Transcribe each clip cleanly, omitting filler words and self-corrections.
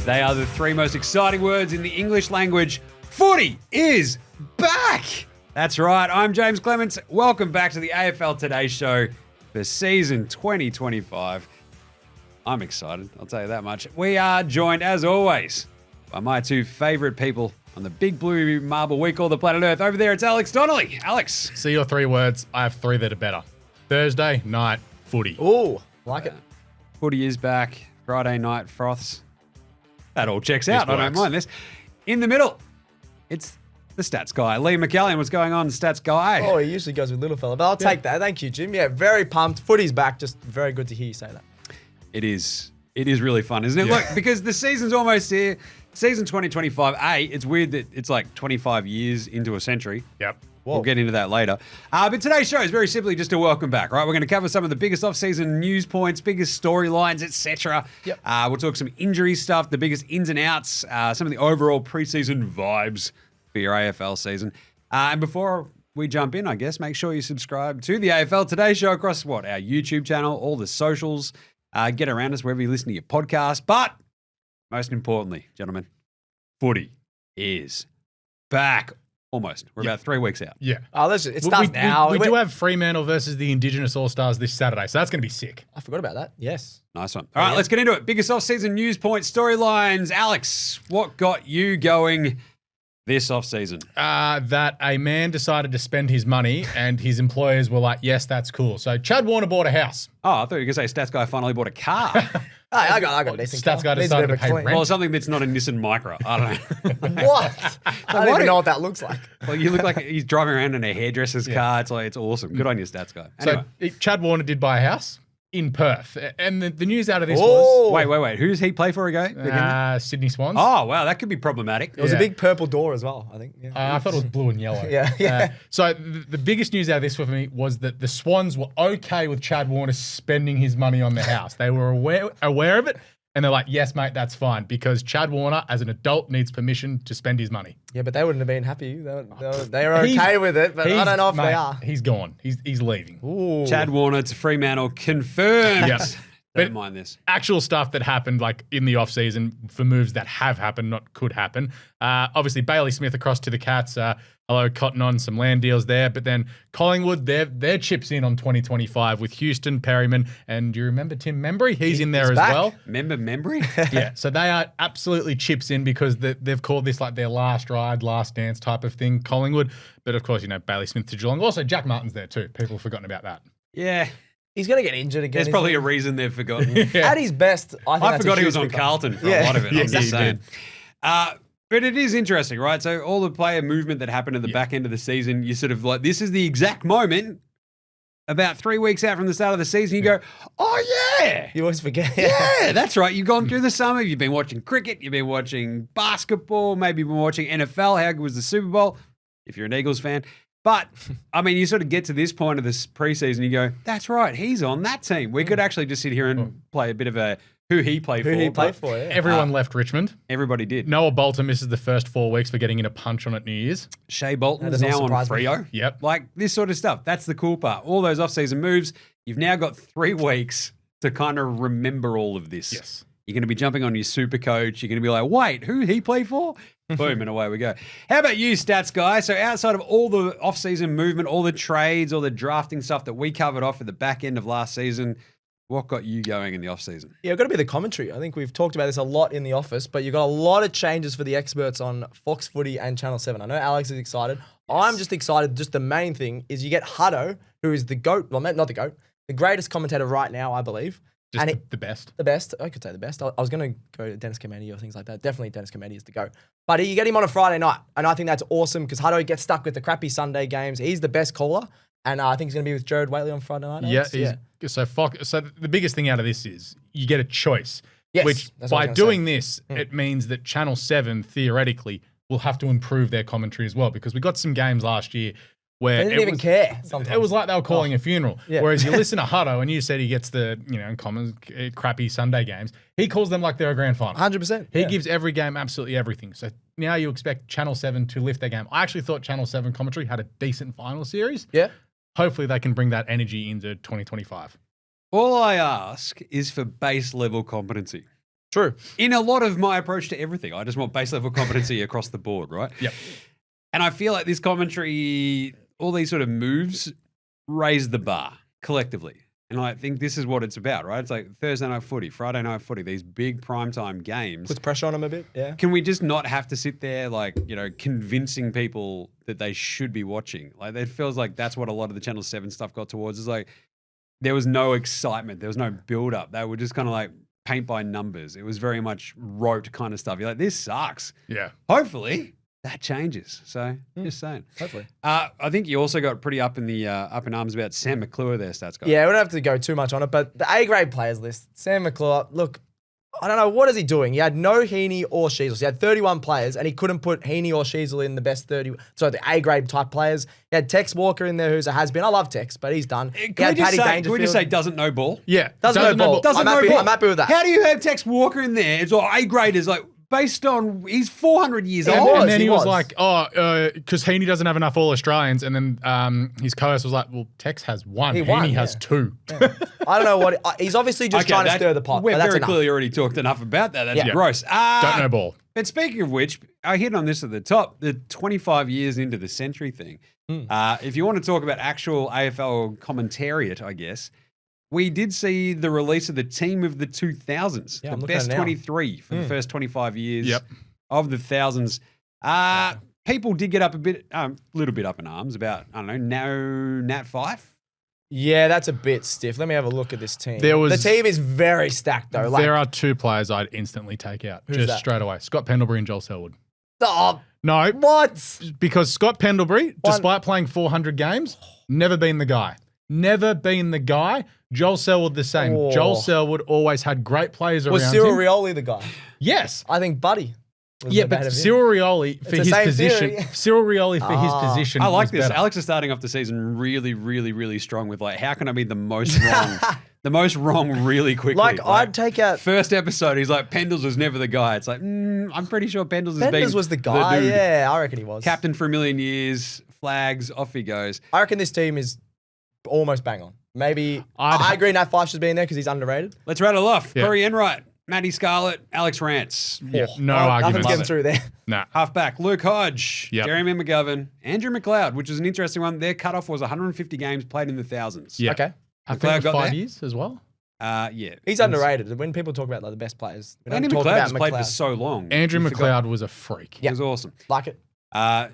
They are the three most exciting words in the English language. Footy is back! That's right, I'm Jaymz Clements. Welcome back to the AFL Today Show for season 2025. I'm excited, I'll tell you that much. We are joined, as always, by my two favourite people on the big blue marble we call the planet Earth. Over there, it's Alex Donnelly. Alex. See your three words. I have three that are better. Thursday night footy. Ooh, like it. Footy is back. Friday night froths. That all checks out. I don't mind this. In the middle, it's the stats guy. Lee McAllion, what's going on, stats guy? Oh, he usually goes with little fella, but I'll take that. Thank you, Jim. Yeah, very pumped. Footy's back. Just very good to hear you say that. It is. It is really fun, isn't it? Yeah. Look, because the season's almost here. Season 2025. It's weird that it's like 25 years into a century. Yep. We'll get into that later. But today's show is very simply just a welcome back, right? We're going to cover some of the biggest off-season news points, biggest storylines, etc. Yep. We'll talk some injury stuff, the biggest ins and outs, some of the overall preseason vibes for your AFL season. And before we jump in, I guess, make sure you subscribe to the AFL Today Show across our YouTube channel, all the socials. Get around us wherever you listen to your podcast. But most importantly, gentlemen, footy is back. Almost. We're about 3 weeks out. Yeah. Oh, listen, it starts now. We do have Fremantle versus the Indigenous All-Stars this Saturday, so that's going to be sick. I forgot about that. Yes. Nice one. All right, let's get into it. Biggest off-season news points, storylines. Alex, what got you going this off-season? That a man decided to spend his money and his employers were like, yes, that's cool. So Chad Warner bought a house. Oh, I thought you were going to say stats guy finally bought a car. Hey, I got a decent Stats car. guy Needs a decided bit of to a pay clean. rent. Well, something that's not a Nissan Micra. I don't know. What? I don't even know what that looks like. Well, you look like he's driving around in a hairdresser's car. It's awesome. Good on you, stats guy. Anyway. So Chad Warner did buy a house in Perth. And the news out of this was Wait. Who does he play for again? Sydney Swans. Oh, wow. That could be problematic. It was a big purple door as well, I think. Yeah. I thought it was blue and yellow. Yeah. So the biggest news out of this for me was that the Swans were okay with Chad Warner spending his money on the house. They were aware of it, and they're like, yes, mate, that's fine, because Chad Warner, as an adult, needs permission to spend his money. Yeah, but they wouldn't have been happy. They were okay with it, but I don't know if they are. He's gone. He's leaving. Ooh. Chad Warner to Fremantle confirmed. Yes. Don't mind this. Actual stuff that happened like in the off-season for moves that have happened, not could happen. Obviously, Bailey Smith across to the Cats. Hello, Cotton on some land deals there. But then Collingwood, their chips in on 2025 with Houston, Perryman, and do you remember Tim Membry? He's in there as back. well. Membry? Yeah, so they are absolutely chips in because they've called this like their last ride, last dance type of thing, Collingwood. But of course, Bailey Smith to Geelong. Also, Jack Martin's there too. People have forgotten about that. Yeah. He's going to get injured again. There's probably a reason they've forgotten. At his best, I forgot he was on Carlton for a lot of it. I'm just saying. But it is interesting, right? So all the player movement that happened at the back end of the season, you sort of like, this is the exact moment, about 3 weeks out from the start of the season, you go, oh yeah. You always forget. Yeah, that's right. You've gone through the summer. You've been watching cricket. You've been watching basketball. Maybe you've been watching NFL. How good was the Super Bowl? If you're an Eagles fan. But, I mean, you sort of get to this point of this preseason, you go, that's right, he's on that team. We could actually just sit here and play a bit of a who he played for. Who he played for, yeah. Everyone left Richmond. Everybody did. Noah Bolton misses the first 4 weeks for getting in a punch on at New Year's. Shea Bolton's That doesn't now on surprise me. Freo. Yep. Like, this sort of stuff. That's the cool part. All those off-season moves, you've now got 3 weeks to kind of remember all of this. Yes. You're going to be jumping on your super coach. You're going to be like, wait, who he play for? Boom, and away we go. How about you, stats guy? So outside of all the off-season movement, all the trades, all the drafting stuff that we covered off at the back end of last season, what got you going in the off-season? Yeah, it's got to be the commentary. I think we've talked about this a lot in the office, but you've got a lot of changes for the experts on Fox Footy and Channel 7. I know Alex is excited. I'm just excited. Just the main thing is you get Hutto, who is the GOAT. Well, not the GOAT. The greatest commentator right now, I believe. Just And the best. The best. I could say the best. I was going to go to Dennis Cometti or things like that. Definitely Dennis Cometti is the GOAT. But you get him on a Friday night, and I think that's awesome because Hutto gets stuck with the crappy Sunday games. He's the best caller, and I think he's going to be with Jared Waitley on Friday night. Yeah. So the biggest thing out of this is you get a choice. Yes, which that's what I by was gonna doing this, it means that Channel 7 theoretically will have to improve their commentary as well because we got some games last year where They didn't even care. It was like they were calling a funeral. Yeah. Whereas you listen to Hutto and you said he gets the, common crappy Sunday games. He calls them like they're a grand final. 100%. He gives every game absolutely everything. So now you expect Channel 7 to lift their game. I actually thought Channel 7 commentary had a decent final series. Yeah. Hopefully they can bring that energy into 2025. All I ask is for base level competency. True. In a lot of my approach to everything, I just want base level competency across the board, right? Yep. And I feel like this commentary, all these sort of moves raise the bar collectively. And I think this is what it's about, right? It's like Thursday night footy, Friday night footy, these big primetime games. Puts pressure on them a bit, yeah. Can we just not have to sit there convincing people that they should be watching? Like, it feels like that's what a lot of the Channel 7 stuff got towards. Is like there was no excitement. There was no build up. They were just kind of like paint by numbers. It was very much rote kind of stuff. You're like, this sucks. Yeah. Hopefully that changes. So just saying. Hopefully. I think you also got pretty up in arms about Sam McClure there, Stats guy. Yeah, we don't have to go too much on it, but the A-grade players list, Sam McClure, look, I don't know, what is he doing? He had no Heaney or Sheasel. He had 31 players, and he couldn't put Heaney or Sheasel in the best 30, so the A-grade type players. He had Tex Walker in there, who's a has-been. I love Tex, but he's done. Can we just say doesn't know ball? Yeah. Doesn't know ball. Doesn't know ball. I'm happy with that. How do you have Tex Walker in there? It's all A-graders, like, based on he's 400 years Yeah, old. And then he he was was. like, because Heaney doesn't have enough All-Australians. And then his co-host was like, well, Tex has one. He won, Heaney has yeah. 2. I don't know what, he's obviously just trying to stir the pot, We've but that's very enough. clearly already talked enough about that. That's Yeah. gross. Don't know ball. But speaking of which, I hit on this at the top, the 25 years into the century thing. If you want to talk about actual AFL commentariat, I guess, we did see the release of the team of the 2000s, Yeah, I'm the looking at best it now. 23 for the first 25 years Yep. of the thousands. People did get up a little bit up in arms about, I don't know, Nat Fife. Yeah, that's a bit stiff. Let me have a look at this team. The team is very stacked, though. Like, There are 2 players I'd instantly take out. Who's Just that? straight away. Scott Pendlebury and Joel Selwood. oh, No, what? because Scott Pendlebury, despite playing 400 games, never been the guy. Never been the guy. Joel Selwood the same. Oh. Joel Selwood always had great players Was around Cyril him. Rioli the guy? Yes. I think Buddy. was Yeah, the better but of him. Cyril Rioli for the his same position. theory. Cyril Rioli for his position. I like was this. better. Alex is starting off the season really, really, really strong with like, how can I be the most wrong? The most wrong really quickly. Like, I'd take out... First episode, he's like, Pendles was never the guy. It's like, I'm pretty sure Pendles has been Penders was the guy. dude. Yeah, I reckon he was. Captain for a million years, flags, off he goes. I reckon this team is almost bang on. Maybe... I'd I agree Nat Fife should be in there because he's underrated. Let's rattle off. Yeah. Corey Enright, Matty Scarlett, Alex Rance. Yeah, no Nothing's argument. getting through there. Nah. Halfback, Luke Hodge, Yep. Jeremy McGovern, Andrew McLeod, which is an interesting one. Their cutoff was 150 games played in the thousands. Yeah. Okay. I think McLeod it was got 5 there? years as well. Yeah. He's underrated. When people talk about like the best players, we don't Andy talk McLeod about just played for McLeod. so long. Andrew You forgot. McLeod was a freak. It was awesome. Like it.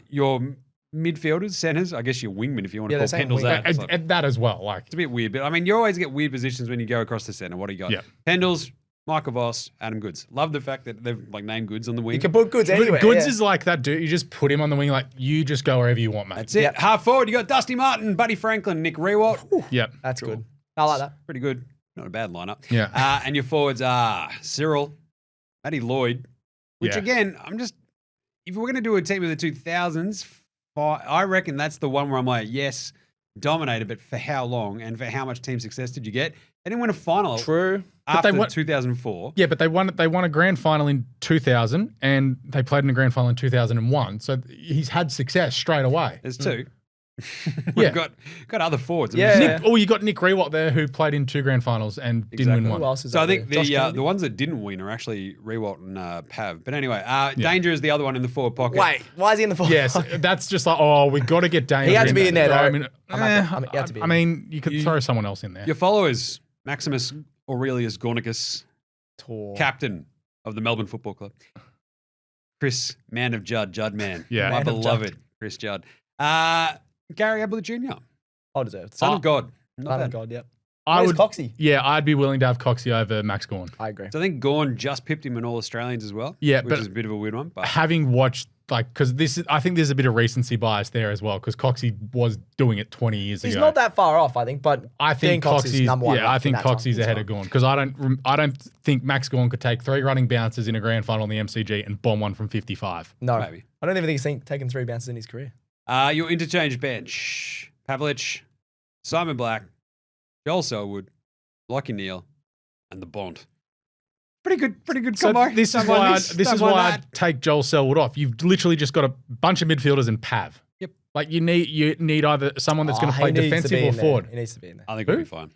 Your midfielders, centers, I guess your wingman if you want to Yeah, call they're saying Pendles wing. that. It's, like, And that as well. Like, it's a bit weird, but I mean, you always get weird positions when you go across the center. What do you got? Yeah. Pendles, Michael Voss, Adam Goods. Love the fact that they've like named Goods on the wing. You can put goods anywhere. Goods yeah. is like that dude. You just put him on the wing, like, you just go wherever you want, mate. That's it. Yep. Half forward, you got Dusty Martin, Buddy Franklin, Nick Rewalt. Yep. That's good. I like that. Pretty good. Not a bad lineup. Yeah. And your forwards are Cyril, Matty Lloyd, which Yeah. again, if we're going to do a team of the 2000s, I reckon that's the one where I'm like, yes, dominated, but for how long and for how much team success did you get? They didn't win a final True. after they won- 2004. Yeah, but they won a grand final in 2000 and they played in a grand final in 2001. So he's had success straight away. There's two. Yeah. We've got other forwards. Yeah. You got Nick Rewalt there who played in 2 grand finals and didn't Exactly. win one. Who else is So I out think there? Josh Kennedy? the ones that didn't win are actually Rewalt and Pav. But anyway, Danger is the other one in the forward pocket. Wait, why is he in the forward? Yes, that's just like, we got to get Dane. He had to be in there, though. I mean, He had to be in I mean, you could throw someone else in there. Your followers, Maximus Aurelius Gornicus, Tor. captain of the Melbourne Football Club. Chris, man of Judd, Judd man. Yeah. My Man of beloved Chris Judd. Gary Ablett Jr., I deserve it. son of God. Not Son bad. of God, yep. I Where's would, Coxie? yeah, I'd be willing to have Coxie over Max Gawn. I agree. So I think Gawn just pipped him in All Australians as well. Yeah, which but- is a bit of a weird one. But Having watched, because I think there's a bit of recency bias there as well, because Coxie was doing it 20 years He's ago. not that far off, I think, but I think Coxie's number one. Yeah, I think in that time. Coxie's ahead of Gawn because I don't think Max Gawn could take 3 running bounces in a grand final in the MCG and bomb one from 55. No, maybe. I don't even think he's taken 3 bounces in his career. Your interchange bench, Pavlich, Simon Black, Joel Selwood, Lockie Neal, and the Bond. Pretty good So combo. this is why I'd take Joel Selwood off. You've literally just got a bunch of midfielders and Pav. Yep. Like you need either someone that's going to play He needs to defensive be or in there. forward. He needs to be in there. I think Who? we'll be fine.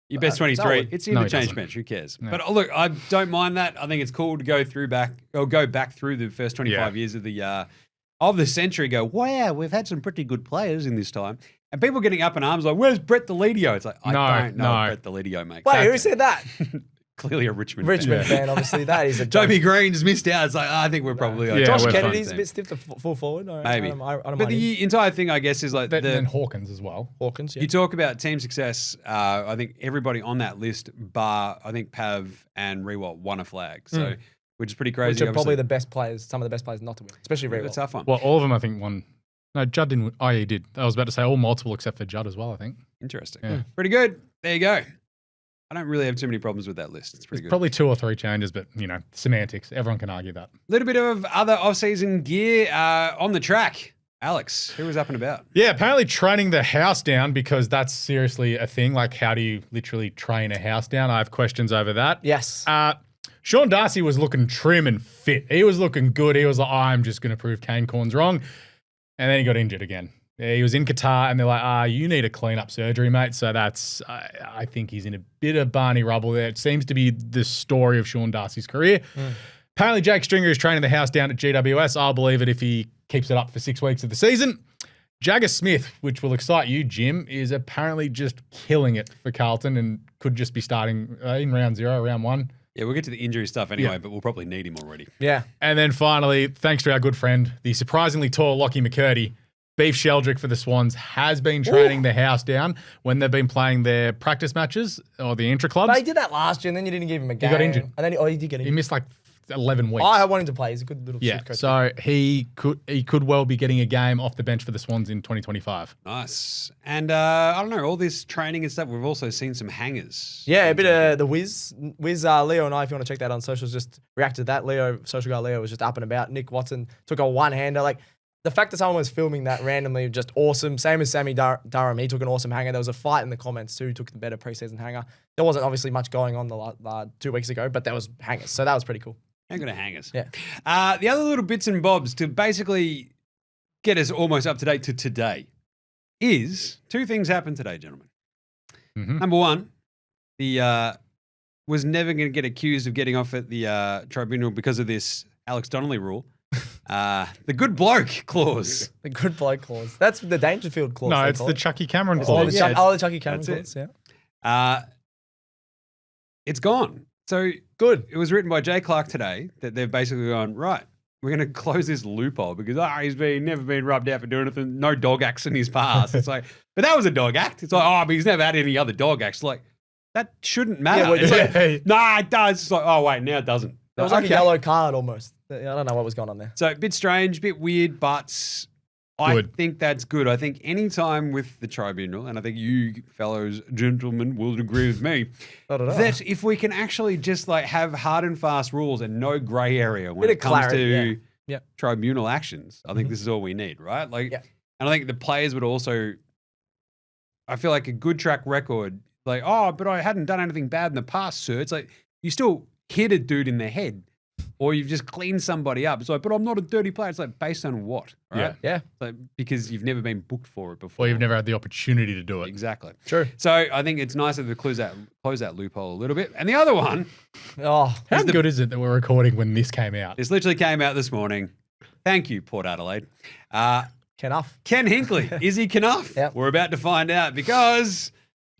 Your best Is that 23. what- It's No, he interchange doesn't. bench. Who cares? No. But look, I don't mind that. I think it's cool to go back through the first 25 years of the century. Go, wow, we've had some pretty good players in this time. And people getting up in arms like, where's Brett Deledio? It's like, I don't know no. Brett Deledio, mate. Wait, who said that? Clearly a Richmond Richmond fan, obviously. That is a joke. Toby Green's missed out. It's like, I think we're probably Yeah, Josh we're fine. Kennedy's a bit stiff to full forward. All right, Maybe. I don't But mind him. the entire thing, I guess, is like And Hawkins as well. Hawkins, yeah. you talk about team success. I think everybody on that list, bar I think Pav and Rewalt, won a flag. So, which is pretty crazy. Which are probably obviously. the best players, some of the best players not to win, especially It's a Rewalt. tough one. Well, all of them, I think, won. No, Judd didn't win. Oh, yeah, he did. I was about to say all multiple except for Judd as well, I think. Interesting. Yeah. Pretty good. There you go. I don't really have too many problems with that list. It's pretty good. Probably 2 or 3 changes, but, semantics. Everyone can argue that. A little bit of other off-season gear on the track. Alex, who was up and about? Yeah, apparently training the house down because that's seriously a thing. Like, how do you literally train a house down? I have questions over that. Yes. Sean Darcy was looking trim and fit. He was looking good. He was like, I'm just going to prove Kane Corn's wrong. And then he got injured again. He was in Qatar, and they're like, you need a clean-up surgery, mate. So that's, I think he's in a bit of Barney rubble there. It seems to be the story of Sean Darcy's career. Apparently, Jake Stringer is training the house down at GWS. I'll believe it if he keeps it up for 6 weeks of the season. Jagger Smith, which will excite you, Jim, is apparently just killing it for Carlton and could just be starting in round 0, round 1. Yeah, we'll get to the injury stuff anyway, Yeah. but we'll probably need him already. Yeah. And then finally, thanks to our good friend, the surprisingly tall Lockie McCurdy, Beef Sheldrick for the Swans has been training the house down when they've been playing their practice matches or the intra-clubs. But he did that last year, and then you didn't give him a game. got injured. And then he did get He injured. missed like 11 weeks. I want him to play. He's a good little Yeah, shit coach. so he could well be getting a game off the bench for the Swans in 2025. Nice. And I don't know, all this training and stuff, we've also seen some hangers. Yeah, a bit of the Wiz, Leo and I, if you want to check that on socials, just reacted to that. Social guy Leo was just up and about. Nick Watson took a one-hander. Like, the fact that someone was filming that randomly, just awesome. Same as Sammy Durham. He took an awesome hanger. There was a fight in the comments too, who took the better preseason hanger. There wasn't obviously much going on the 2 weeks ago, but there was hangers. So that was pretty cool. Ain't gonna hangers. Yeah. The other little bits and bobs to basically get us almost up to date to today is 2 things happened today, gentlemen. Mhm. Number 1, the was never going to get accused of getting off at the tribunal because of this Alex Donnelly rule. The good bloke clause. The good bloke clause. That's the Dangerfield clause. No, they it's call the it. Chucky Cameron Oh, clause. the, Yeah, the Chucky Cameron that's clause. it. Yeah. It's gone. So Good. it was written by Jay Clark today that they've basically gone, right, we're going to close this loophole because he's never been rubbed out for doing anything. No dog acts in his past. It's like, but that was a dog act. It's like, but he's never had any other dog acts. Like, that shouldn't matter. Yeah, well, It's like, yeah. nah, it does. It's like, oh, wait, now it doesn't. It was like Okay. a yellow card almost. I don't know what was going on there. So a bit strange, a bit weird, but I Good. think that's good. I think any time with the tribunal, and I think you fellows, gentlemen, will agree with me, that if we can actually just like have hard and fast rules and no grey area when Bit it of comes clarity, to yeah. tribunal actions, I think this is all we need, right? Like, Yeah. and I think the players would also, I feel like a good track record, like, but I hadn't done anything bad in the past, sir. It's like, you still hit a dude in the head. Or you've just cleaned somebody up. It's like, but I'm not a dirty player. It's like, based on what? Right? Yeah. Like, because you've never been booked for it before. Or you've never had the opportunity to do it. Exactly. True. So I think it's nicer to close that loophole a little bit. And the other one, Oh, How the- good is it that we're recording when this came out? this literally came out this morning. Thank you, Port Adelaide. Kenough. Ken Hinkley, is he enough? Yep. We're about to find out because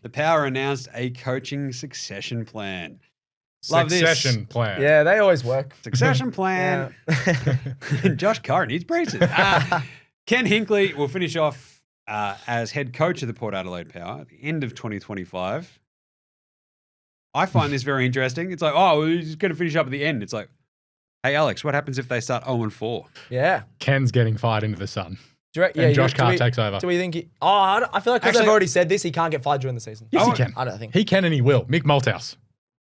the Power announced a coaching succession plan. Love this. Succession plan. Yeah, they always work. Succession plan. Josh Curran, he's preaching. Ken Hinkley will finish off as head coach of the Port Adelaide Power at the end of 2025. I find this very interesting. It's like, he's going to finish up at the end. It's like, hey, Alex, what happens if they start 0-4? Yeah. Ken's getting fired into the sun. Do you And Josh Carr takes over. Do we think he... I feel like because Actually- they've already said this, he can't get fired during the season. Yes, Oh, he can. I don't think. He can and he will. Mick Malthouse.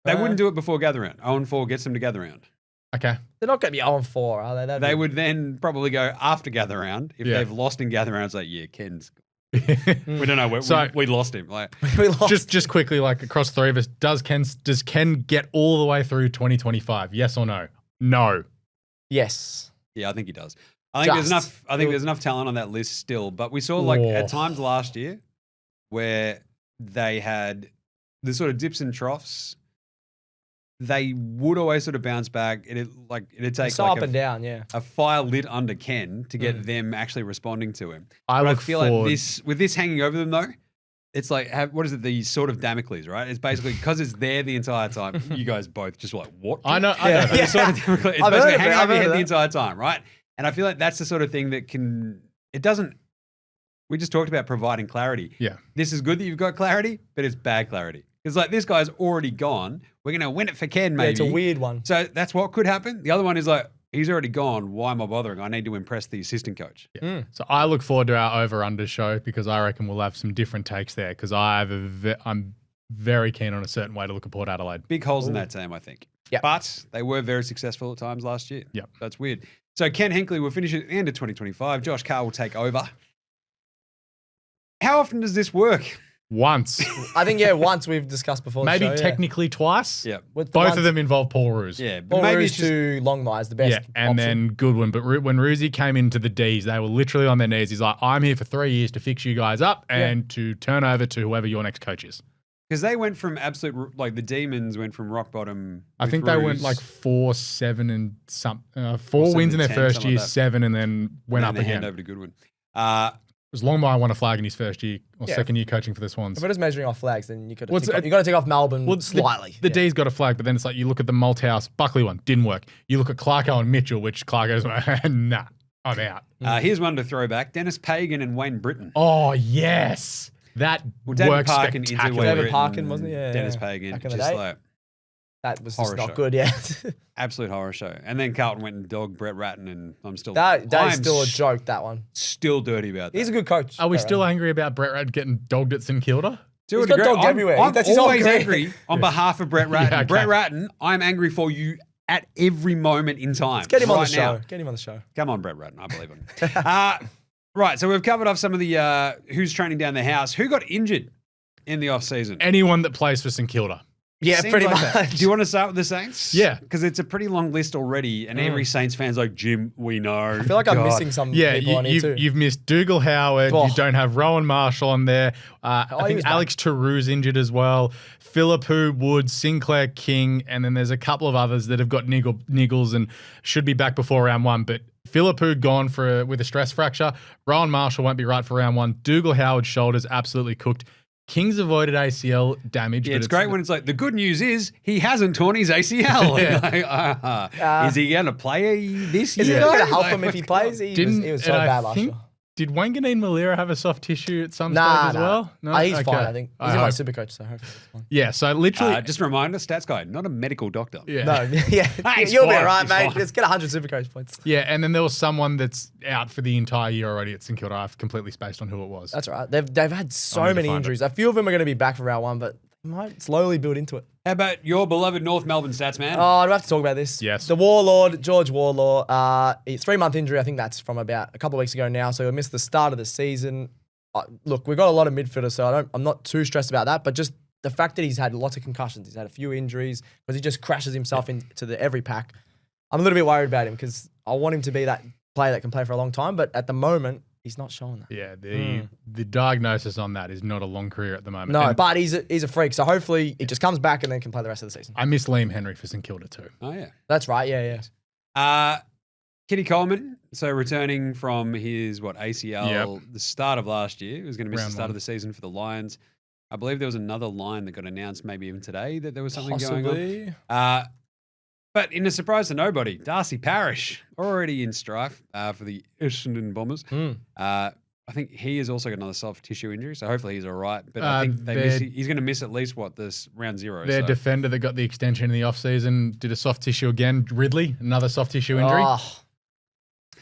They wouldn't do it before gather round. 0-4 gets them to gather round. Okay. They're not going to be 0-4, are they? That'd They be- would then probably go after gather round. If Yeah. they've lost in gather round, it's like, yeah, Ken's... We don't know. So- we lost him. Like, We lost. just quickly, like across 3 of us, does Ken get all the way through 2025? Yes or no? No. Yes. yeah, I think he does. I think there's Just. enough. I think there's enough talent on that list still. But we saw like Oh. at times last year where they had the sort of dips and troughs, they would always sort of bounce back. It'd take So like up and down, yeah. a fire lit under Ken to get them actually responding to him. I But look I feel forward. like with this hanging over them though, it's like what is it? The sort of Damocles, right? It's basically because it's there the entire time. You guys both just were like, what? I know. Yeah. I know. It's sort of Damocles. It's I've heard basically of it, hanging I've over your heard head of the that. entire time, right? And I feel like that's the sort of thing that it doesn't. We just talked about providing clarity. Yeah. This is good that you've got clarity, but it's bad clarity. It's like this guy's already gone. We're gonna win it for Ken, maybe. Yeah, it's a weird one. So that's what could happen. The other one is like, he's already gone. Why am I bothering? I need to impress the assistant coach. So I look forward to our over/under show because I reckon we'll have some different takes there because I'm very keen on a certain way to look at Port Adelaide. Big holes in that team, I think. Yep. But they were very successful at times last year. Yep. That's weird. So Ken Hinkley will finish at the end of 2025. Josh Carr will take over. How often does this work? Once, I think, once we've discussed before. maybe the show, technically twice. Yeah. With Both once- of them involve Paul Roos. Yeah. But Paul maybe Roos it's just to Longmire is the best. Yeah, and option. then Goodwin. But when Roosie came into the Ds, they were literally on their knees. He's like, I'm here for 3 years to fix you guys up and to turn over to whoever your next coach is. because they went from absolute, like the Demons went from rock bottom. I with think they went Roos, like 4-7 and some, 4 7 wins in their and 10, first something year, like that. 7, and then went and up then they again. hand over to Goodwin. Because Longmire won a flag in his first year or Yeah. second year coaching for the Swans. If we're just measuring off flags, then you got Well, to it's- take off Melbourne Well, slightly. The D's got a flag, but then it's like you look at the Malthouse Buckley one, didn't work. You look at Clarko and Mitchell, which Clarko's like, nah, I'm out. Here's one to throw back. Dennis Pagan and Wayne Britton. Oh, yes. That David works Parkin into spectacularly. Wayne David Britton, Parkin, wasn't he? Yeah, Dennis yeah. Pagan. Back in the Just day. like That was Horror just not show. good, yeah. absolute horror show. And then Carlton went and dogged Brett Ratton, and I'm still that is I'm still a joke, that one. Still dirty about that. He's a good coach. Are we Brett still Ratton. angry about Brett Ratton getting dogged at St Kilda? To He's a got degree, dogged everywhere. I'm That's his whole always career. angry on behalf of Brett Ratton. Yeah, okay. Brett Ratton, I'm angry for you at every moment in time. Let's get him on the right now. show. Get him on the show. Come on, Brett Ratton. I believe him. Right, so we've covered off some of the who's training down the house. Who got injured in the off-season? Anyone that plays for St Kilda. Yeah, Seems pretty like much. that. Do you want to start with the Saints? Yeah. Because it's a pretty long list already, and every Saints fan's like, Jim, we know. I feel like I'm missing some Yeah, people on here too. you've missed Dougal Howard. Oh. You don't have Rowan Marshall on there. I he think was back. Alex Tarou's injured as well. Philippou, Wood, Sinclair King, and then there's a couple of others that have got niggles and should be back before round one. But Philippou gone with a stress fracture. Rowan Marshall won't be right for round one. Dougal Howard's shoulders absolutely cooked. King's avoided ACL damage. Yeah, but it's great when it's like, the good news is he hasn't torn his ACL. Yeah. Is he going to play this year? Is it not going to though? help Like, him if he plays? He was so and I bad last think- year. Did Wanganeen Malira have a soft tissue at some Nah, stage as well? No, He's Okay. fine, I think. He's I in my hope. super coach, so hopefully it's fine. Yeah, so literally, Just a reminder, stats guy, not a medical doctor. yeah. No, yeah, He's you'll be fine, right, he's mate. fine. Let's get 100 super coach points. Yeah, and then there was someone that's out for the entire year already at St Kilda. I've completely spaced on who it was. That's all right. They've had so I need to many find injuries. A few of them are going to be back for round one, but they might slowly build into it. How about your beloved North Melbourne stats, man? Oh, do I have to talk about this? Yes. The Warlord, George Warlaw, 3-month injury. I think that's from about a couple of weeks ago now. So he'll miss the start of the season. Look, we've got a lot of midfielders, so I'm not too stressed about that. But just the fact that he's had lots of concussions, he's had a few injuries because he just crashes himself into every pack. I'm a little bit worried about him because I want him to be that player that can play for a long time. But at the moment, he's not showing that. Yeah, the diagnosis on that is not a long career at the moment. No, And but he's a freak. So hopefully he just comes back and then can play the rest of the season. I miss Liam Henry for St Kilda too. Oh, yeah. That's right. Yeah, yeah. Kitty Coleman, so returning from his, ACL, the start of last year. He was going to miss Round the start one. of the season for the Lions. I believe there was another line that got announced maybe even today that there was something going Possibly. on. But in a surprise to nobody, Darcy Parish, already in strife for the Essendon Bombers. I think he has also got another soft tissue injury, so hopefully he's all right. But I think he's going to miss at least, this round 0. Their defender that got the extension in the offseason did a soft tissue again. Ridley, another soft tissue injury. Oh,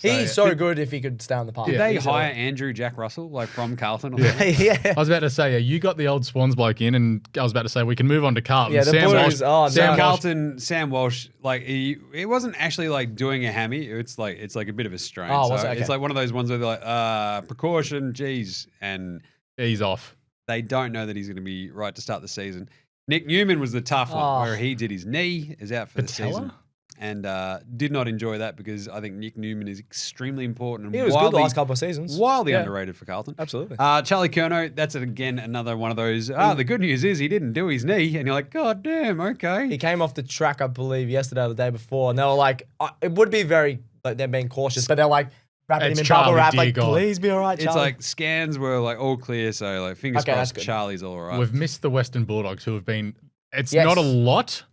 he's so good if he could stay on the park. Did they He's hire Andrew Jack Russell, from Carlton? yeah. I was about to say, you got the old Swans bloke in, and I was about to say we can move on to Carlton. Yeah, the Blues. Oh, Sam no. Carlton, Sam Walsh, it wasn't actually doing a hammy. It's like a bit of a strain. Oh, so was it? Okay. It's like one of those ones where they're like, precaution, geez, and He's off. they don't know that he's going to be right to start the season. Nick Newman was the tough one, Oh. where he did his knee, is out for the Patella? season. and did not enjoy that because I think Nick Newman is extremely important and He was good the last couple of seasons. wildly underrated for Carlton. Absolutely. Charlie Curnow, that's again another one of those. The good news is he didn't do his knee, and you're like, God damn, okay. He came off the track, I believe, yesterday or the day before, and they were like, it would be very, like, they're being cautious, but they're like, wrapping him in bubble wrap, like, please be all right, Charlie. It's like scans were like all clear, so like fingers crossed Charlie's all right. We've missed the Western Bulldogs who have been, it's not a lot,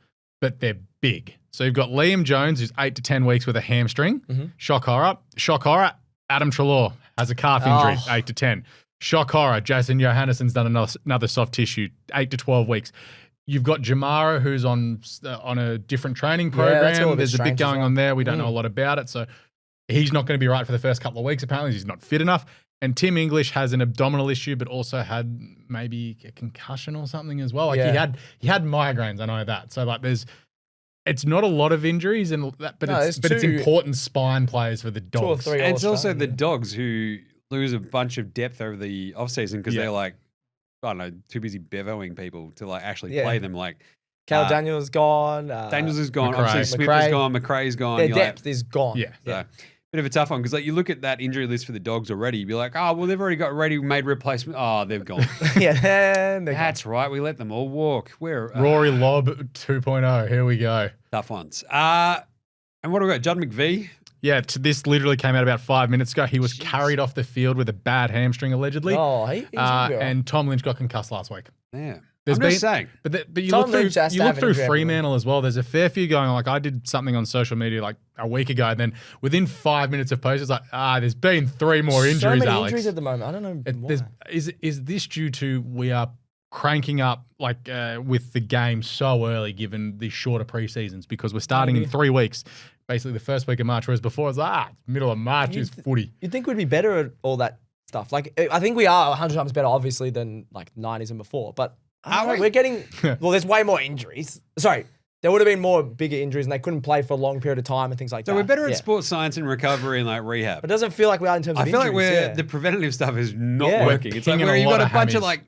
but they're big. So you've got Liam Jones, who's 8 to 10 weeks with a hamstring. Shock horror. Adam Treloar has a calf injury, 8 to 10. Shock horror. Jason Johannesson's done another soft tissue, 8 to 12 weeks. You've got Jamara, who's on a different training program. There's a bit going on there. We don't know a lot about it. So he's not going to be right for the first couple of weeks, apparently. He's not fit enough. And Tim English has an abdominal issue, but also had maybe a concussion or something as well. Like he had migraines, I know that. So like it's not a lot of injuries, but it's important spine players for the Dogs. 2 or 3 and it's also the Dogs who lose a bunch of depth over the offseason because they're like, I don't know, too busy bevoing people to like actually play them. Like Cal Daniels gone. Daniels is gone. McRae. Obviously Smith is gone. McRae's gone. Their depth is gone. Yeah. So, bit of a tough one because like you look at that injury list for the Dogs already, you'd be like, oh well, they've already got ready-made replacement. Oh, they've gone. That's right. We let them all walk. Rory Lobb 2.0. Here we go. Tough ones. And what do we got? Judd McVie. Yeah, this literally came out about 5 minutes ago. He was carried off the field with a bad hamstring, allegedly. And Tom Lynch got concussed last week. Yeah. I'm just saying. But you look through Fremantle as well. There's a fair few going on. Like I did something on social media like a week ago, and then within 5 minutes of post, it's like, there's been 3 more injuries, so many Alex. injuries at the moment. I don't know why. Is this due to we are cranking up like with the game so early given the shorter preseasons because we're starting in 3 weeks, basically the first week of March, whereas before it was middle of March is footy. You'd think we'd be better at all that stuff. Like I think we are 100 times better, obviously, than like 90s and before, but we're getting, well, there's way more injuries. Sorry, there would have been more bigger injuries and they couldn't play for a long period of time and things like that. So we're better at sports science and recovery and like rehab. But it doesn't feel like we are in terms of injuries. I feel like the preventative stuff is not working. It's like where you've got a bunch of like,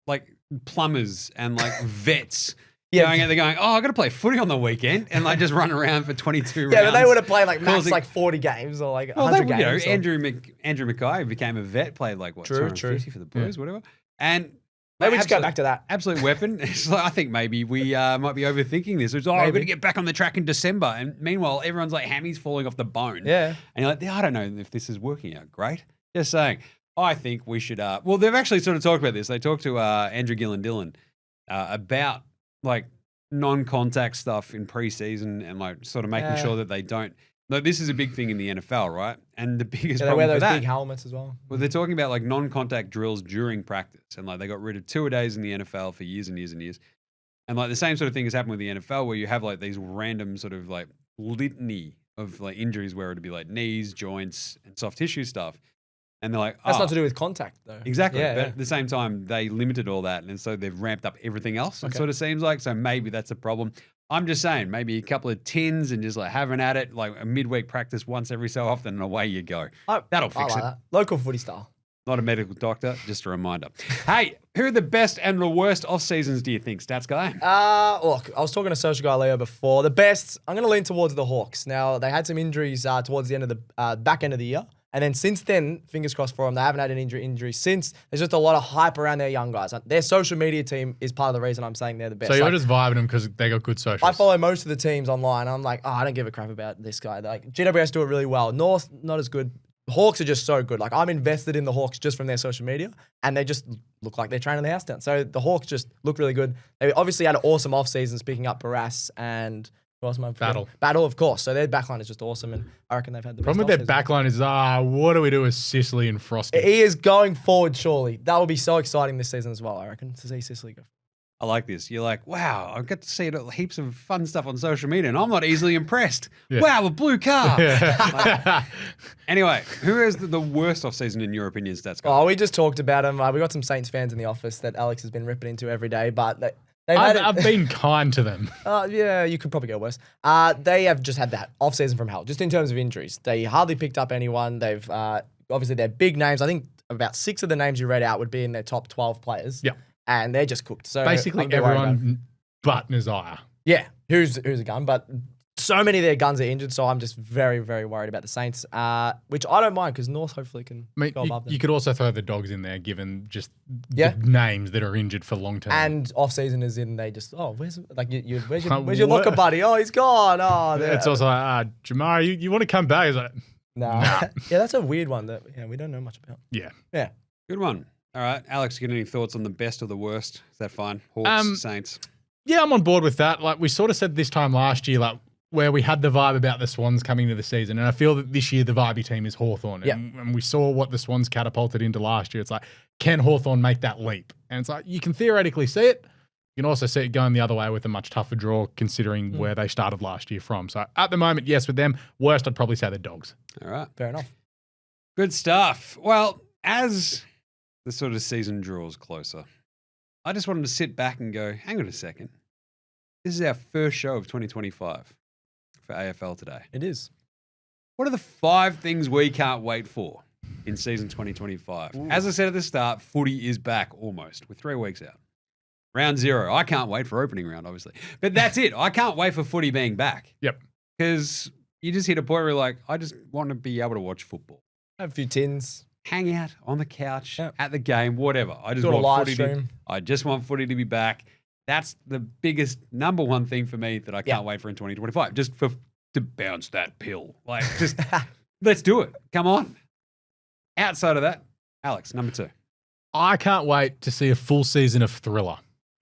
like plumbers and like vets going out there going, I got to play footy on the weekend and like just run around for 22 rounds. Yeah, but they would have played like max like 40 games or like 100 games. Andrew Mackay became a vet, played like what, 250 for the Blues, whatever. And maybe we just go back to that. Absolute weapon. It's like, I think maybe we might be overthinking this. It's we're going to get back on the track in December. And meanwhile, everyone's like hammies falling off the bone. Yeah. And you're like, I don't know if this is working out great. Just saying. I think we should, well, they've actually sort of talked about this. They talked to Andrew Gillan-Dillon about like non-contact stuff in preseason and like sort of making sure that they don't. No, this is a big thing in the NFL, right? And the biggest problem they wear for those that, big helmets as well. Well, they're talking about like non-contact drills during practice, and like they got rid of 2-a-days in the NFL for years and years and years. And like the same sort of thing has happened with the NFL, where you have like these random sort of like litany of like injuries where it'd be like knees, joints, and soft tissue stuff. And they're like, that's not to do with contact, though. Exactly. But at the same time, they limited all that. And so they've ramped up everything else, it sort of seems like. So maybe that's a problem. I'm just saying, maybe a couple of tins and just like having at it, like a midweek practice once every so often, and away you go. That'll fix it. That. Local footy style. Not a medical doctor, just a reminder. Hey, who are the best and the worst off seasons do you think, Stats Guy? Look, I was talking to Social Guy Leo before. The best, I'm going to lean towards the Hawks. Now, they had some injuries towards the end of the back end of the year. And then since then, fingers crossed for them, they haven't had an injury since. There's just a lot of hype around their young guys. Their social media team is part of the reason I'm saying they're the best. So you're just vibing them because they got good socials. I follow most of the teams online. I'm like, I don't give a crap about this guy. Like GWS do it really well. North, not as good. Hawks are just so good. Like I'm invested in the Hawks just from their social media, and they just look like they're training the house down. So the Hawks just look really good. They obviously had an awesome off season, picking up Barras and Battle, of course. So their backline is just awesome, and I reckon they've had the problem with their backline is what do we do with Sicily and Frosty? He is going forward, surely. That will be so exciting this season as well, I reckon, to see Sicily go. I like this. You're like, wow, I get to see heaps of fun stuff on social media, and I'm not easily impressed. Yeah. Wow, a blue car. Anyway, who is the worst off season in your opinion, Stats Guy? We just talked about him. We got some Saints fans in the office that Alex has been ripping into every day, but I've been kind to them. Yeah, you could probably go worse. They have just had that off-season from hell, just in terms of injuries. They hardly picked up anyone. They've obviously they're big names. I think about 6 of the names you read out would be in their top 12 players. Yeah. And they're just cooked. So basically everyone but Nazire. Yeah, who's a gun, but so many of their guns are injured, so I'm just very, very worried about the Saints, which I don't mind because North hopefully can I mean, go above them. you could also throw the Dogs in there, given just Yeah. the names that are injured for long term. And off season is in, they just where's your What? locker buddy? Oh, he's gone. Oh, It's also like, Jamari, you want to come back? He's like, nah. Yeah, that's a weird one that we don't know much about. yeah. Yeah. Good one. All right, Alex, you got any thoughts on the best or the worst? Is that fine? Hawks, Saints. Yeah, I'm on board with that. Like we sort of said this time last year, like where we had the vibe about the Swans coming into the season. And I feel that this year the vibey team is Hawthorn. Yeah. And we saw what the Swans catapulted into last year. It's like, can Hawthorn make that leap? And it's like, you can theoretically see it. You can also see it going the other way with a much tougher draw considering where they started last year from. So at the moment, yes, with them. Worst, I'd probably say the Dogs. All right. Fair enough. Good stuff. Well, as the sort of season draws closer, I just wanted to sit back and go, hang on a second. This is our first show of 2025 for AFL Today. It is. What are the 5 things we can't wait for in season 2025? Ooh. As I said at the start, footy is back almost. We're 3 weeks out. Round 0. I can't wait for opening round, obviously. But that's it. I can't wait for footy being back. Yep. Because you just hit a point where you're like, I just want to be able to watch football. Have a few tins. Hang out on the couch, Yep. at the game, whatever. I just Do a want live footy stream. I just want footy to be back. That's the biggest number one thing for me that I can't Yeah. wait for in 2025. Just to bounce that pill. Like, just let's do it. Come on. Outside of that, Alex, number 2. I can't wait to see a full season of Thriller.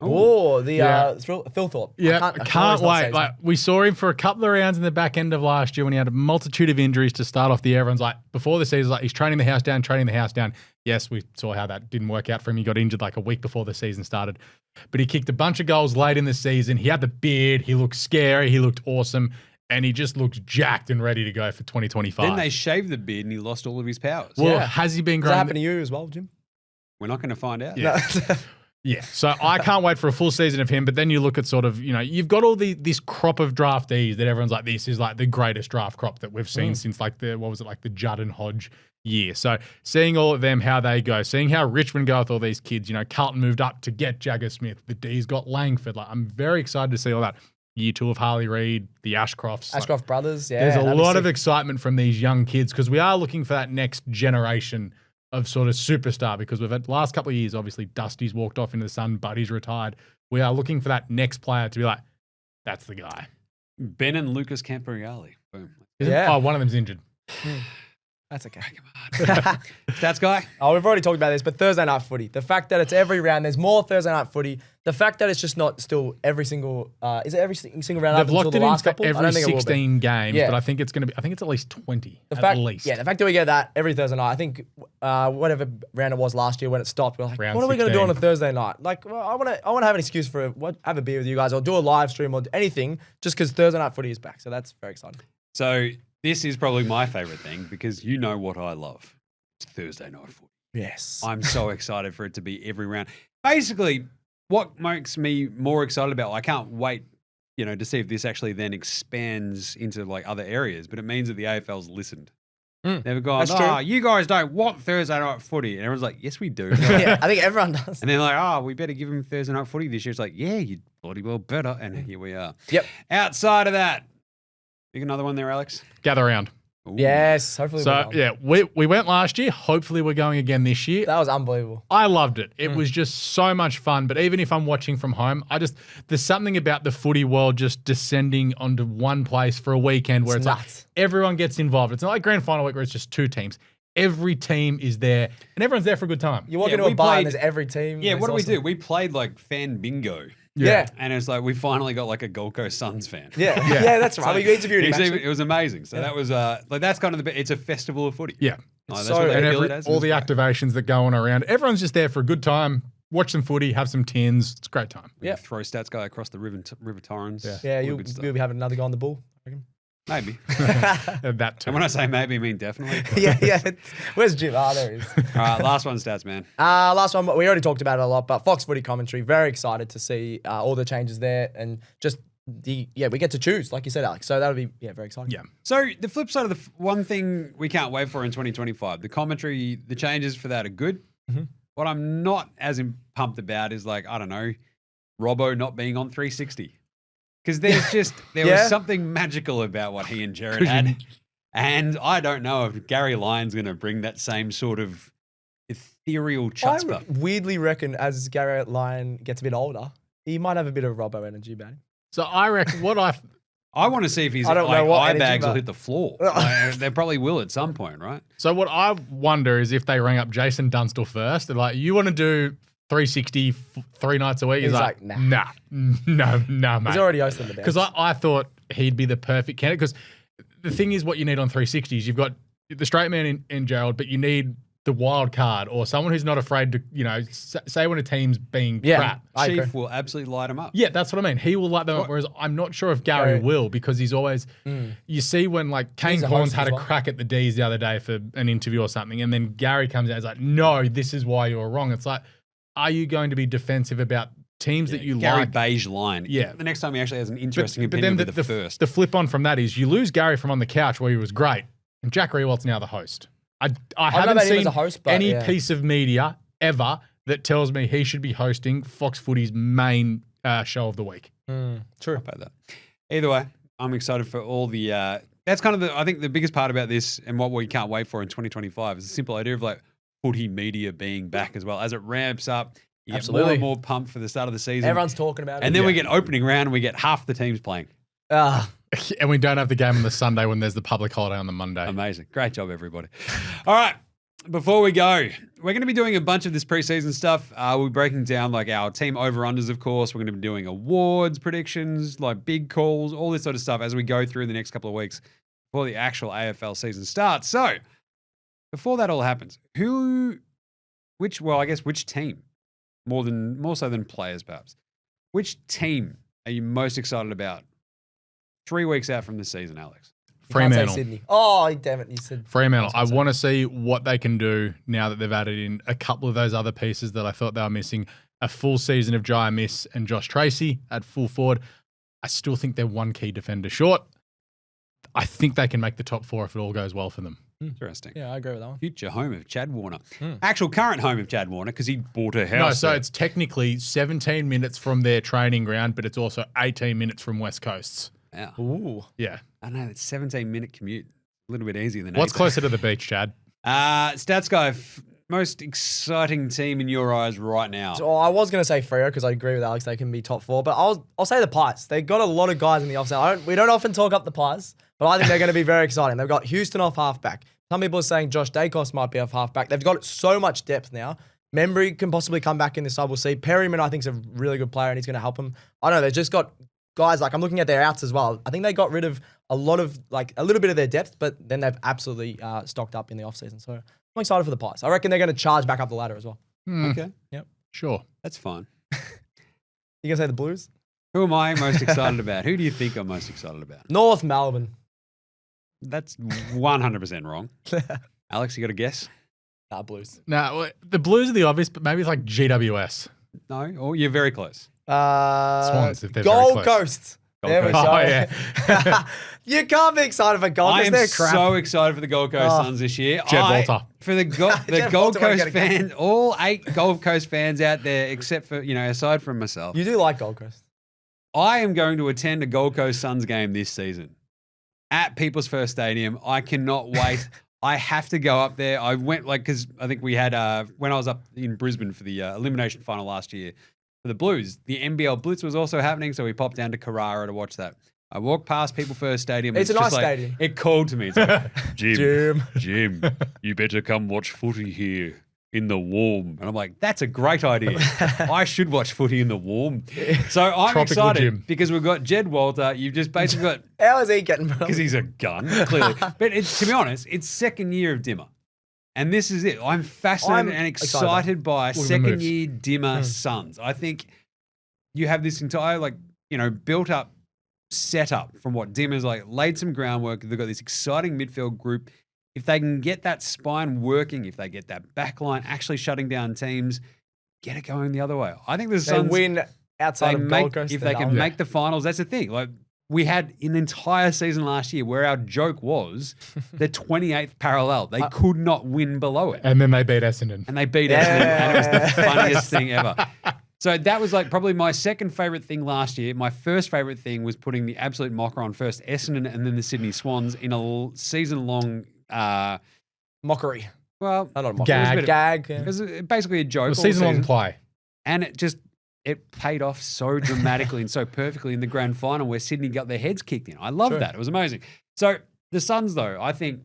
Oh, the Yeah. Phil Thorpe. Yeah, I I can can't always not say wait. his Like we saw him for a couple of rounds in the back end of last year when he had a multitude of injuries to start off the year. Everyone's like, before the season, like he's training the house down. Yes, we saw how that didn't work out for him. He got injured like a week before the season started. But he kicked a bunch of goals late in the season. He had the beard. He looked scary. He looked awesome. And he just looked jacked and ready to go for 2025. Then they shaved the beard and he lost all of his powers. well, Yeah. has he been Does that growing? happen to you as well, Jim? We're not going to find out. Yeah. No. Yeah, so I can't wait for a full season of him. But then you look at sort of, you've got all this crop of draftees that everyone's like, this is like the greatest draft crop that we've seen since like the Judd and Hodge year. So seeing all of them, how they go, seeing how Richmond go with all these kids, Carlton moved up to get Jagger Smith. The D's got Langford. Like, I'm very excited to see all that. Year 2 of Harley Reid, the Ashcrofts. Ashcroft brothers. Yeah. There's a that'd be lot of sick. excitement from these young kids because we are looking for that next generation of sort of superstar because we've had the last couple of years, obviously, Dusty's walked off into the sun, Buddy's retired. We are looking for that next player to be like, that's the guy. Ben and Lucas Camporeale. Boom. Yeah. Oh, one of them's injured. That's okay. Stats guy. Oh, we've already talked about this, but Thursday night footy. The fact that it's every round, there's more Thursday night footy. The fact that it's just not still every single, is it every single round? They've up until locked the it in last for couple? I every don't think it will be. 16 games, Yeah. but I think it's going to be, I think it's at least 20 The at fact, least. yeah, the fact that we get that every Thursday night, I think whatever round it was last year when it stopped, we're like, Round what are we going to do on a 16. Thursday night? Like, well, I want to have an excuse for have a beer with you guys or do a live stream or anything just because Thursday night footy is back. So that's very exciting. So this is probably my favorite thing because you know what I love. It's Thursday night footy. Yes. I'm so excited for it to be every round. Basically, what makes me more excited about, I can't wait, to see if this actually then expands into like other areas, but it means that the AFL's listened. They've gone, That's true. you guys don't want Thursday night footy. And everyone's like, yes, we do. Yeah, I think everyone does. And they're like, we better give them Thursday night footy this year. It's like, yeah, you bloody well better. And here we are. Yep. Outside of that, pick another one there, Alex. Gather around. Ooh. Yes, hopefully So, we're done. yeah, we went last year. Hopefully we're going again this year. That was unbelievable. I loved it. It was just so much fun. But even if I'm watching from home, there's something about the footy world just descending onto one place for a weekend where It's it's nuts. like everyone gets involved. It's not like grand final week where it's just 2 teams. Every team is there and everyone's there for a good time. You walk Yeah, into a we bar played- and there's every team. Yeah, It's what do we awesome. do? We played like fan bingo. Yeah. And it's like we finally got like a Gold Coast Suns fan. Yeah, yeah, that's right. We interviewed him. It's even- Actually. it was amazing. So that was that's kind of it's a festival of footy. Yeah. That's so- what they And bill it as. all the activations that go on around. Everyone's just there for a good time. Watch some footy, have some tins. It's a great time. We Yeah. throw stats guy across the river Torrens. Yeah. Yeah, All the you'll good stuff. be having another go on the bull. I reckon. Maybe. That too. And when I say maybe, I mean definitely. yeah. Where's Jim? Oh, there he is. All right, last one, stats man. Last one, we already talked about it a lot, but Fox Footy commentary, very excited to see all the changes there and just we get to choose, like you said, Alex. So that'll be, very exciting. Yeah. So the flip side of the one thing we can't wait for in 2025, the commentary, the changes for that are good. Mhm. What I'm not as pumped about is like, I don't know, Robbo not being on 360. Because there was something magical about what he and Jared had. And I don't know if Gary Lyon's going to bring that same sort of ethereal chutzpah. I weirdly reckon as Gary Lyon gets a bit older, he might have a bit of Robbo energy about him. So I reckon I want to see if his I don't know what eye energy, bags will but- hit the floor. They probably will at some point, right? So what I wonder is if they rang up Jason Dunstall first, they're like, you want to do 360 3 nights a week? He's like, nah. No, mate. He's already hosting the Because I thought he'd be the perfect candidate. Because the thing is, what you need on 360 is you've got the straight man in Gerald, but you need the wild card or someone who's not afraid to, say when a team's being crap. I agree. Chief will absolutely light him up. Yeah, that's what I mean. He will light them up, whereas I'm not sure if Gary will, because he's always. You see when Kane He's a Corns host had as a well. crack at the D's the other day for an interview or something, and then Gary comes out and is like, "No, this is why you're wrong." It's like, are you going to be defensive about teams that you Gary like? beige line. Yeah. The next time he actually has an interesting But opinion then will be the first. the flip on from that is you lose Gary from on the couch where he was great, and Jack Rewalt's now the host. I know haven't about him seen as a host, but any yeah. piece of media ever that tells me he should be hosting Fox Footy's main show of the week. True. About that. Either way, I'm excited for all the. That's kind of I think the biggest part about this and what we can't wait for in 2025 is the simple idea of footy media being back as well. As it ramps up, you get more Absolutely. and more pumped for the start of the season. Everyone's talking about it. and then we get opening round and we get half the teams playing. And we don't have the game on the Sunday when there's the public holiday on the Monday. Amazing. Great job, everybody. All right. Before we go, we're going to be doing a bunch of this preseason stuff. We're breaking down our team over-unders, of course. We're going to be doing awards, predictions, big calls, all this sort of stuff as we go through the next couple of weeks before the actual AFL season starts. So, before that all happens, which team, more so than players perhaps, which team are you most excited about 3 weeks out from the season, Alex? Fremantle. Sydney. Oh, damn it. You said Fremantle. I want to see what they can do now that they've added in a couple of those other pieces that I thought they were missing. A full season of Jai Miss and Josh Tracy at full forward. I still think they're one key defender short. I think they can make the top 4 if it all goes well for them. Interesting. Yeah, I agree with that one. Future home of Chad Warner. Actual current home of Chad Warner because he bought a house. No, so there. it's technically 17 minutes from their training ground, but it's also 18 minutes from West Coasts. Yeah. Ooh. Yeah. I know, it's 17-minute commute. A little bit easier than What's 8. closer to the beach, Chad? Stats guy, most exciting team in your eyes right now. So I was going to say Freo because I agree with Alex. They can be top 4, but I'll say the Pies. They got a lot of guys in the offside. We don't often talk up the Pies, but I think they're going to be very exciting. They've got Houston off halfback. Some people are saying Josh Dacos might be off halfback. They've got so much depth now. Membry can possibly come back in this side. We'll see. Perryman, I think, is a really good player and he's going to help them. I don't know. They've just got guys I'm looking at their outs as well. I think they got rid of a little bit of their depth, but then they've absolutely stocked up in the offseason. So I'm excited for the Pies. I reckon they're going to charge back up the ladder as well. Okay. Yep. Sure. That's fine. You going to say the Blues? Who am I most excited about? Who do you think I'm most excited about? North Melbourne. That's 100% wrong. Alex, you got a guess? Blues. Now, the Blues are the obvious, but maybe it's GWS. No? Oh, you're very close. Swans, if they're very Gold close. Coast. Gold There we Coast. go. Oh, yeah. You can't be excited for Gold I Coast. am They're crap. so excited for the Gold Coast Suns this year. Jed Walter. For the Jed Gold Walter won't Coast get a game. fans, all 8 Gold Coast fans out there, except for, aside from myself, You do like Gold Coast. I am going to attend a Gold Coast Suns game this season at People's First Stadium. I cannot wait. I have to go up there. I went because I think we had when I was up in Brisbane for the elimination final last year for the Blues, the NBL Blitz was also happening, so we popped down to Carrara to watch that. I walked past People First Stadium. It's a just nice stadium. It called to me. It's like, Jim, Jim. you better come watch footy here in the warm. And I'm like, that's a great idea. I should watch footy in the warm. So I'm Tropical excited Jim. because we've got Jed Walter. You've just basically got, How is he getting because he's a gun, clearly. But to be honest, it's second year of Dimmer. And this is it. I'm fascinated and excited by Look at the second moves. year Dimmer Suns. I think you have this entire built up setup from what Dimmer's laid some groundwork. They've got this exciting midfield group. If they can get that spine working, if they get that back line actually shutting down teams, get it going the other way. I think the They Suns win outside of Gold Coast. if they can make the finals, that's the thing. We had an entire season last year where our joke was the 28th parallel. They could not win below it. And then they beat Essendon. And they beat us, and it was the funniest thing ever. So that was like probably my second favourite thing last year. My first favourite thing was putting the absolute mocker on first Essendon and then the Sydney Swans in a season-long Mockery. well, Not a mockery. Gag. Yeah. it was basically a joke. It was all season-long season. play. And it paid off so dramatically and so perfectly in the grand final where Sydney got their heads kicked in. I loved that. It was amazing. So the Suns, though, I think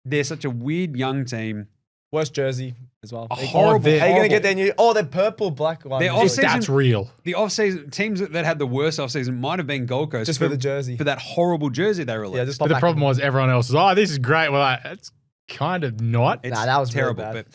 they're such a weird young team. Worst jersey as well. A horrible. Are you going to horrible- get their new? Oh, they're purple, black one. They're Just off-season- That's real. The off-season teams that had the worst off-season might have been Gold Coast for the jersey. for that horrible jersey they released. Yeah, just But the problem was everyone else was, this is great. Well, it's kind of not. It's that was really terrible. bad. But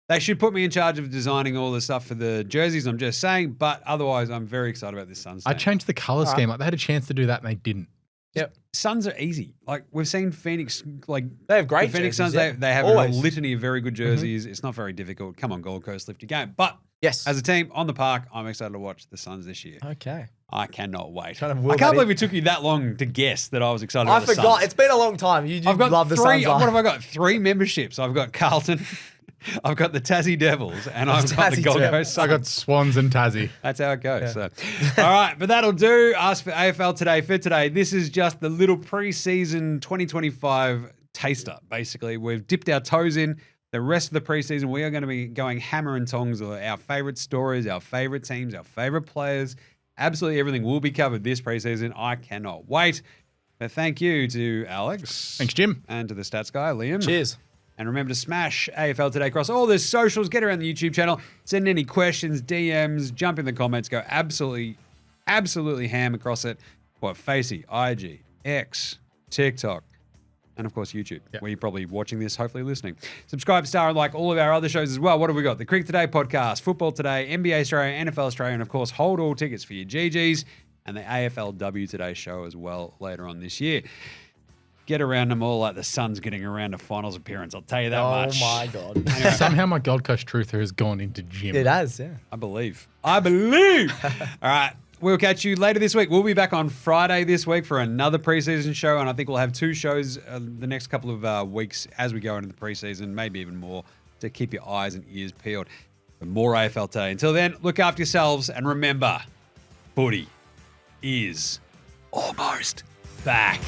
they should put me in charge of designing all the stuff for the jerseys. I'm just saying. But otherwise, I'm very excited about this Suns I team. changed the color scheme. Like they had a chance to do that and they didn't. Yep. Suns are easy. Like we've seen Phoenix, like They have great the Phoenix jerseys, Suns. yeah. They have Always. a litany of very good jerseys. It's not very difficult. Come on, Gold Coast, lift your game. But Yes. as a team on the park, I'm excited to watch the Suns this year. Okay. I cannot wait. Trying to I will can't that believe in. it took you that long to guess that I was excited I about the forgot. Suns. It's been a long time. You I've got love the three. Suns. What have I got? 3 memberships. I've got Carlton, I've got the Tassie Devils, and I've got the Tassie Gold Devils. Coast I Suns. got Swans and Tassie. That's how it goes. So, all right, but that'll do us for AFL Today for today. This is just the little preseason 2025 taster, basically. We've dipped our toes in. The rest of the preseason, we are going to be going hammer and tongs with our favourite stories, our favourite teams, our favourite players. Absolutely everything will be covered this preseason. I cannot wait. But thank you to Alex. Thanks, Jim. And to the stats guy, Liam. Cheers. And remember to smash AFL Today across all the socials. Get around the YouTube channel. Send any questions, DMs, jump in the comments. Go absolutely ham across it. What? Facey, IG, X, TikTok, and of course YouTube, where you're probably watching this, hopefully listening. Subscribe, star, and like all of our other shows as well. What have we got? The Cricket Today podcast, Football Today, NBA Australia, NFL Australia, and of course, hold all tickets for your GGs and the AFLW Today show as well later on this year. Get around them all like the Suns getting around a finals appearance. I'll tell you that much. Oh my God. Somehow my Gold Coast truther has gone into Jim. It has, yeah. I believe. All right. We'll catch you later this week. We'll be back on Friday this week for another preseason show, and I think we'll have 2 shows the next couple of weeks as we go into the preseason, maybe even more, to keep your eyes and ears peeled for more AFL Today. Until then, look after yourselves, and remember, footy is almost back.